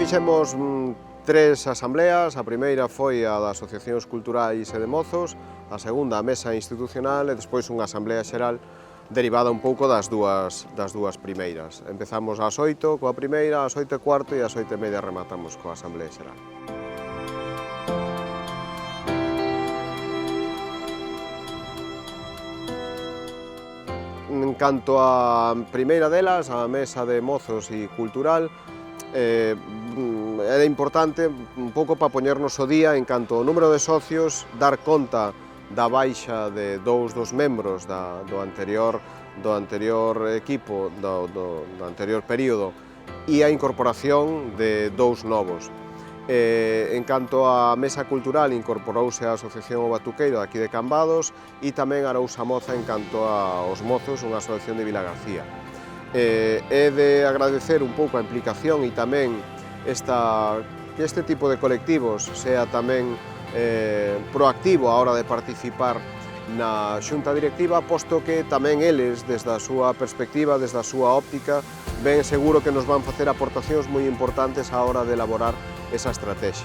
fixemos tres asambleas. A primeira foi a das asociacións culturais e de mozos, a segunda a mesa institucional e despois unha asamblea xeral derivada un pouco das dúas primeiras. Empezamos ás 8 coa primeira, ás 8:15 e ás 8:30 rematamos coa asamblea xeral. En canto á primeira delas, a mesa de mozos e cultural, era importante un pouco para poñernos o día en canto ao número de socios, dar conta da baixa de dous dos membros do anterior equipo, do anterior período, e a incorporación de dous novos. En canto á mesa cultural, incorporouse a Asociación O Batuqueiro aquí de Cambados e tamén a Arousa Moza en canto aos mozos, unha asociación de Vilagarcía. É de agradecer un pouco a implicación e tamén que este tipo de colectivos sea tamén proactivo a hora de participar na xunta directiva, posto que tamén eles, desde a súa perspectiva, desde a súa óptica, ben seguro que nos van facer aportacións moi importantes á hora de elaborar esa estrategia.